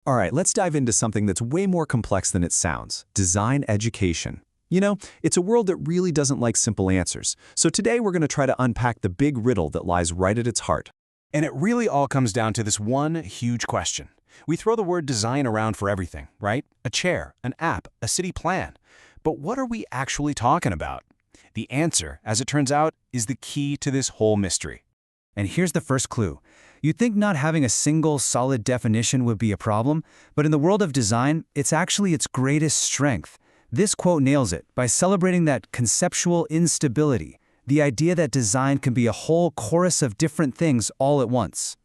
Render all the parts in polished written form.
All right, let's dive into something that's way more complex than it sounds: design education. You know, it's a world that really doesn't like simple answers. So today we're going to try to unpack the big riddle that lies right at its heart. And it really all comes down to this one huge question. We throw the word design around for everything, right? A chair, an app, a city plan. But what are we actually talking about? The answer, as it turns out, is the key to this whole mystery. And here's the first clue. You'd think not having a single, solid definition would be a problem, but in the world of design, it's actually its greatest strength. This quote nails it by celebrating that conceptual instability, the idea that design can be a whole chorus of different things all at once.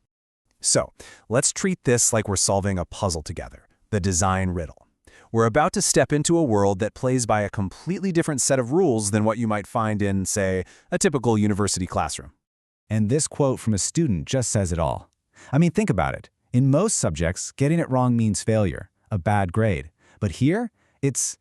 So, let's treat this like we're solving a puzzle together, the design riddle. We're about to step into a world that plays by a completely different set of rules than what you might find in, say, a typical university classroom. And this quote from a student just says it all. I mean, think about it. In most subjects, getting it wrong means failure, a bad grade. But here, it's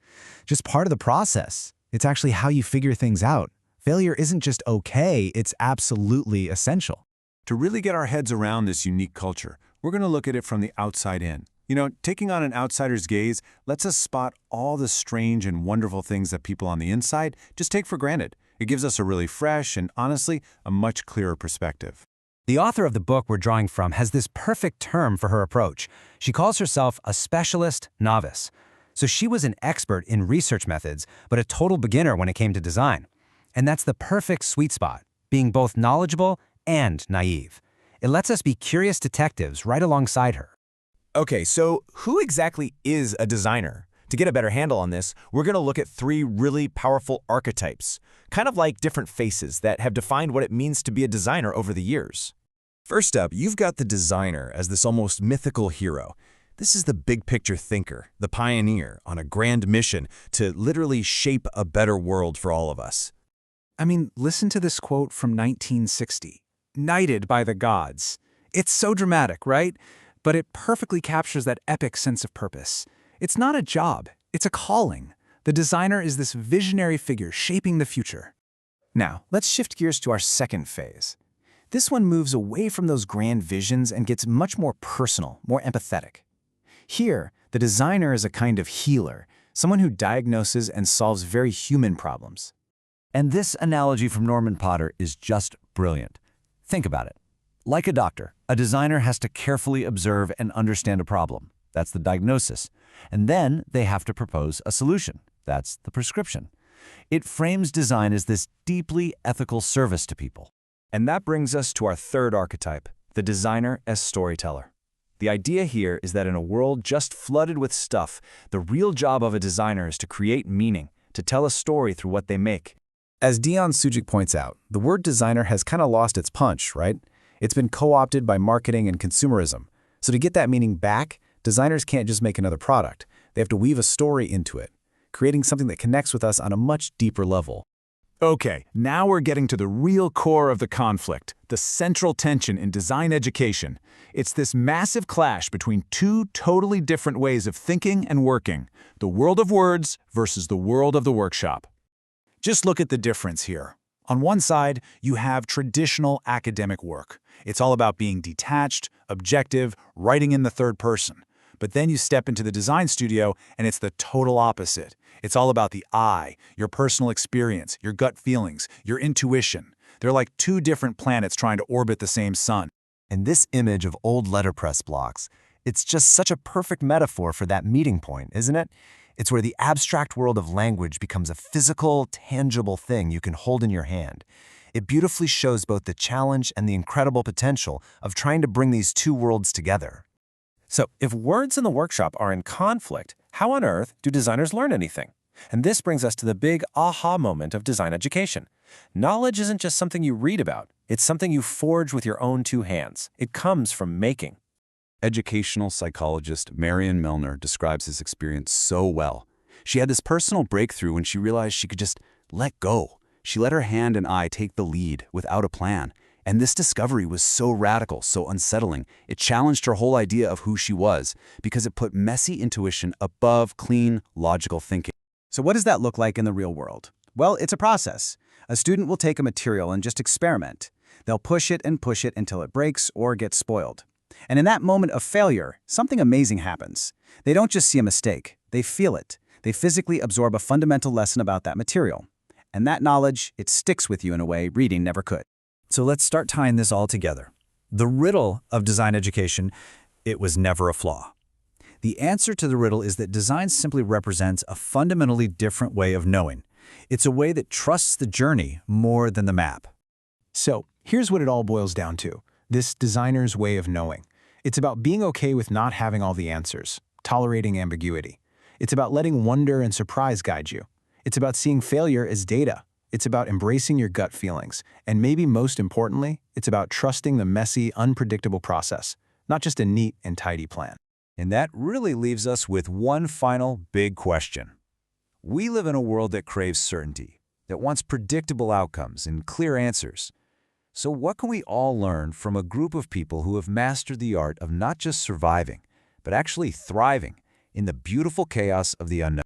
just part of the process. It's actually how you figure things out. Failure isn't just okay, it's absolutely essential. To really get our heads around this unique culture, we're going to look at it from the outside in. You know, taking on an outsider's gaze lets us spot all the strange and wonderful things that people on the inside just take for granted. It gives us a really fresh and, honestly, a much clearer perspective. The author of the book we're drawing from has this perfect term for her approach. She calls herself a specialist novice. So she was an expert in research methods, but a total beginner when it came to design. And that's the perfect sweet spot, being both knowledgeable and naive. It lets us be curious detectives right alongside her. Okay, so who exactly is a designer? To get a better handle on this, we're going to look at three really powerful archetypes, kind of like different faces that have defined what it means to be a designer over the years. First up, you've got the designer as this almost mythical hero. This is the big-picture thinker, the pioneer, on a grand mission to literally shape a better world for all of us. I mean, listen to this quote from 1960. Knighted by the gods. It's so dramatic, right? But it perfectly captures that epic sense of purpose. It's not a job, it's a calling. The designer is this visionary figure shaping the future. Now, let's shift gears to our second phase. This one moves away from those grand visions and gets much more personal, more empathetic. Here, the designer is a kind of healer, someone who diagnoses and solves very human problems. And this analogy from Norman Potter is just brilliant. Think about it. Like a doctor, a designer has to carefully observe and understand a problem. That's the diagnosis. And then they have to propose a solution. That's the prescription. It frames design as this deeply ethical service to people. And that brings us to our third archetype, the designer as storyteller. The idea here is that in a world just flooded with stuff, the real job of a designer is to create meaning, to tell a story through what they make. As Dion Sujic points out, the word designer has kind of lost its punch, right? It's been co-opted by marketing and consumerism. So to get that meaning back, designers can't just make another product. They have to weave a story into it, creating something that connects with us on a much deeper level. Okay, now we're getting to the real core of the conflict, the central tension in design education. It's this massive clash between two totally different ways of thinking and working, the world of words versus the world of the workshop. Just look at the difference here. On one side, you have traditional academic work. It's all about being detached, objective, writing in the third person. But then you step into the design studio, and it's the total opposite. It's all about the I, your personal experience, your gut feelings, your intuition. They're like two different planets trying to orbit the same sun. And this image of old letterpress blocks, it's just such a perfect metaphor for that meeting point, isn't it? It's where the abstract world of language becomes a physical, tangible thing you can hold in your hand. It beautifully shows both the challenge and the incredible potential of trying to bring these two worlds together. So, if words in the workshop are in conflict, how on earth do designers learn anything? And this brings us to the big aha moment of design education. Knowledge isn't just something you read about. It's something you forge with your own two hands. It comes from making. Educational psychologist Marion Milner describes his experience so well. She had this personal breakthrough when she realized she could just let go. She let her hand and eye take the lead without a plan. And this discovery was so radical, so unsettling. It challenged her whole idea of who she was because it put messy intuition above clean, logical thinking. So what does that look like in the real world? Well, it's a process. A student will take a material and just experiment. They'll push it until it breaks or gets spoiled. And in that moment of failure, something amazing happens. They don't just see a mistake, they feel it. They physically absorb a fundamental lesson about that material. And that knowledge, it sticks with you in a way reading never could. So let's start tying this all together. The riddle of design education, it was never a flaw. The answer to the riddle is that design simply represents a fundamentally different way of knowing. It's a way that trusts the journey more than the map. So, here's what it all boils down to. This designer's way of knowing. It's about being okay with not having all the answers, tolerating ambiguity. It's about letting wonder and surprise guide you. It's about seeing failure as data. It's about embracing your gut feelings. And maybe most importantly, it's about trusting the messy, unpredictable process, not just a neat and tidy plan. And that really leaves us with one final big question. We live in a world that craves certainty, that wants predictable outcomes and clear answers. So what can we all learn from a group of people who have mastered the art of not just surviving, but actually thriving in the beautiful chaos of the unknown?